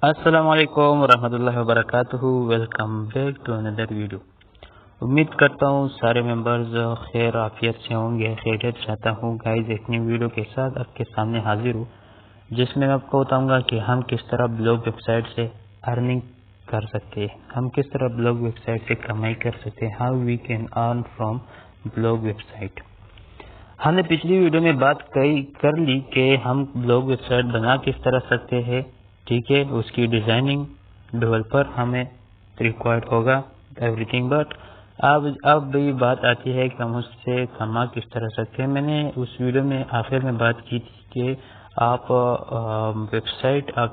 السلام علیکم ورحمۃ اللہ وبرکاتہ. Welcome back to another video. امید کرتا ہوں سارے ممبرز خیر عافیت سے ہوں گے. خیریت چاہتا ہوں گائز ایک نیو ویڈیو کے ساتھ آپ کے سامنے حاضر ہوں، جس میں آپ کو بتاؤں گا کہ ہم کس طرح بلاگ ویب سائٹ سے ارننگ کر سکتے ہیں، ہم کس طرح بلاگ ویب سائٹ سے کمائی کر سکتے ہیں. How we can earn from blog website. ہم نے پچھلی ویڈیو میں بات کر لی کہ ہم بلاگ ویب سائٹ بنا کس طرح سکتے ہیں. ٹھیک ہے، اس کی ڈیزائننگ ڈیولپر ہمیں ریکوائرڈ ہوگا ایوری تھنگ. بٹ اب بھی بات آتی ہے کہ ہم اس سے کما کس طرح سکتے ہیں. میں نے اس ویڈیو میں آخر میں بات کی تھی کہ آپ ویب سائٹ آپ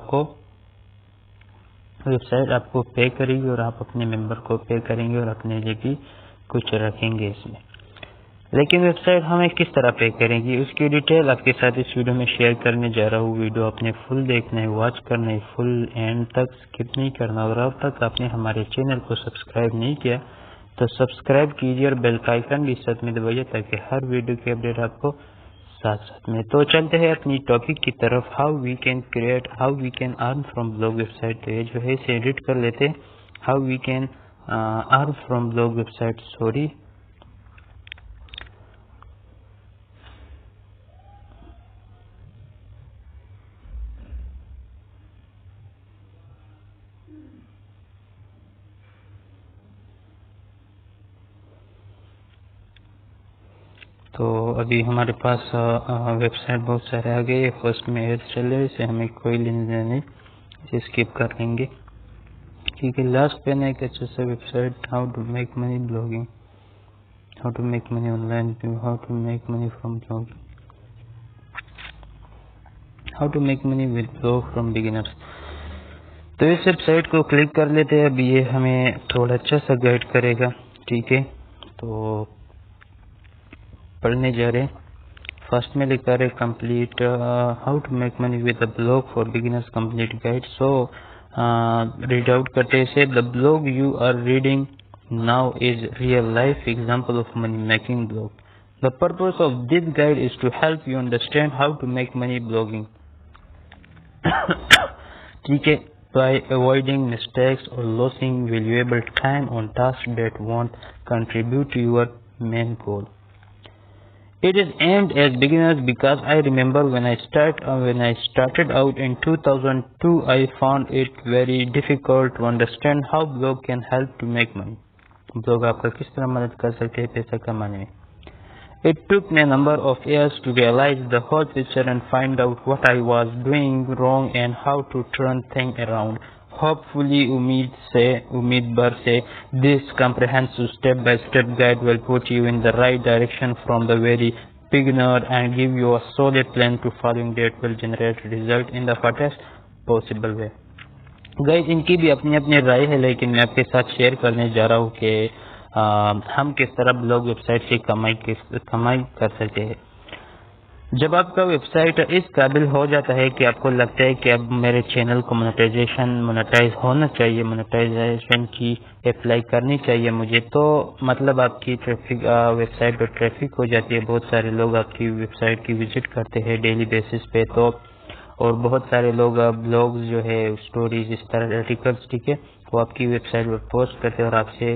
کو پے کرے گی اور آپ اپنے ممبر کو پے کریں گے اور اپنے لیے بھی کچھ رکھیں گے اس میں. لیکن ویب سائٹ ہمیں کس طرح پے کریں گی اس کی ڈیٹیل آپ کے ساتھ اس ویڈیو میں شیئر کرنے جا رہا ہوں. ویڈیو اپنے فل دیکھنا ہے، واچ کرنا ہے، فل اینڈ تک سکپ نہیں کرنا. اور اب تک آپ نے ہمارے چینل کو سبسکرائب نہیں کیا تو سبسکرائب کیجیے اور بیل کا آئیکن بھی ساتھ میں دبائیے تاکہ ہر ویڈیو کی اپڈیٹ آپ کو ساتھ میں. تو چلتے ہیں اپنی ٹاپک کی طرف. How we can earn from blog website. جو ہے اسے ایڈٹ کر لیتے. How we can earn from blog website. تو ابھی ہمارے پاس ویب سائٹ بہت سارے آ گئے. فرسٹ میں ایڈ چل رہے، اسے ہمیں کوئی لینا دینا نہیں، اسے اسکپ کر لیں گے. ٹھیک ہے، لاسٹ پہ ایک اچھا سا website. How to make money blogging, how to make money online, how to make money from blogging, how to make money with blog from beginners. تو اس ویب سائٹ کو کلک کر لیتے ہیں. اب یہ ہمیں تھوڑا اچھا سا گائڈ کرے گا. ٹھیک ہے، تو پڑھنے جا رہے. فرسٹ میں لکھا رہے complete how to make money with a blog for beginners complete guide. So read out کرتے سے the blog you are reading now is real life example of money making blog. The purpose of this guide is to help you understand how to make money blogging. ٹھیک ہے, by avoiding mistakes or losing valuable time on tasks that won't contribute to your main goal. It is aimed at beginners because I remember when I started out in 2002, I found it very difficult to understand how blog can help to make money. Blog آپ کا کس طرح مدد کر سکتے ہیں پیسہ کمانے میں. It took me a number of years to realize the whole picture and find out what I was doing wrong and how to turn things around. Hopefully, Umeed Bar say this comprehensive step-by-step guide will put you in the right direction from the very beginner and give you a solid plan to following that will generate result in the fastest possible way. Guys, ان کی بھی اپنی اپنی رائے ہے، لیکن میں آپ کے ساتھ شیئر کرنے جا رہا ہوں کہ ہم کس طرح بلاگ ویب سائٹ سے کمائی کر سکتے ہیں. جب آپ کا ویب سائٹ اس قابل ہو جاتا ہے کہ آپ کو لگتا ہے کہ اب میرے چینل کو مونیٹائز ہونا چاہیے، مونیٹائزیشن کی اپلائی کرنی چاہیے مجھے، تو مطلب آپ کی ویب سائٹ پر ٹریفک ہو جاتی ہے. بہت سارے لوگ آپ کی ویب سائٹ کی وزٹ کرتے ہیں ڈیلی بیسس پہ. تو اور بہت سارے لوگ بلاگز جو ہے اسٹوریز اس طرح آرٹیکلس، ٹھیک ہے، وہ آپ کی ویب سائٹ پر پوسٹ کرتے ہیں اور آپ سے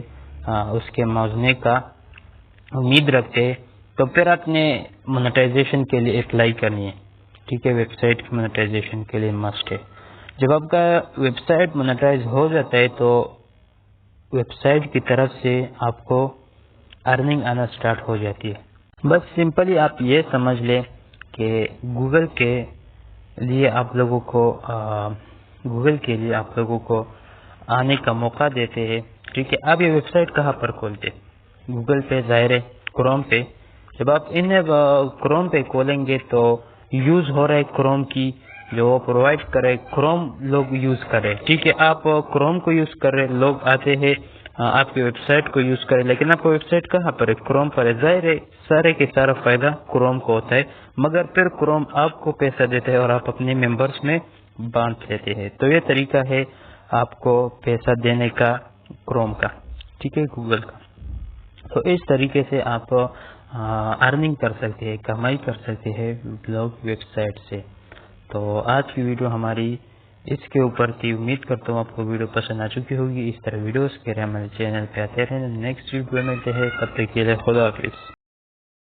اس کے موازنے کا امید رکھتے ہیں. تو پھر آپ نے مونیٹائزیشن کے لیے اپلائی کرنی ہے. ٹھیک ہے، ویب سائٹ کی مونیٹائزیشن کے لیے مسٹ ہے. جب آپ کا ویب سائٹ مونیٹائز ہو جاتا ہے تو ویب سائٹ کی طرف سے آپ کو ارننگ آنا سٹارٹ ہو جاتی ہے. بس سمپلی آپ یہ سمجھ لیں کہ گوگل کے لیے آپ لوگوں کو آنے کا موقع دیتے ہیں. ٹھیک ہے، آپ یہ ویب سائٹ کہاں پر کھولتے؟ گوگل پہ، ظاہر ہے کروم پہ. جب آپ انہیں کروم پہ کھولیں گے تو یوز ہو رہا ہے کروم کی جو پرووائڈ کرے، کروم لوگ یوز کرے. ٹھیک ہے، آپ کروم کو یوز کر رہے، لوگ آتے ہیں آپ کی ویب سائٹ کو یوز کرے، لیکن آپ کو ویب سائٹ کہاں پر ہے؟ کروم پر ہے. ظاہر ہے سارے کے سارا فائدہ کروم کو ہوتا ہے، مگر پھر کروم آپ کو پیسہ دیتا ہے اور آپ اپنے ممبرس میں بانٹ لیتے ہیں. تو یہ طریقہ ہے آپ کو پیسہ دینے کا کروم کا، ٹھیک ہے، گوگل کا. تو اس طریقے سے آپ ارننگ کر سکتے ہیں، کمائی کر سکتے ہیں بلاگ ویب سائٹ سے. تو آج کی ویڈیو ہماری اس کے اوپر تھی. امید کرتا ہوں آپ کو ویڈیو پسند آ چکی ہوگی. اس طرح ویڈیوز کے لیے ہمارے چینل پہ آتے رہیں. نیکسٹ ویڈیو ملتے ہیں، تب تک کے لیے خدا حافظ.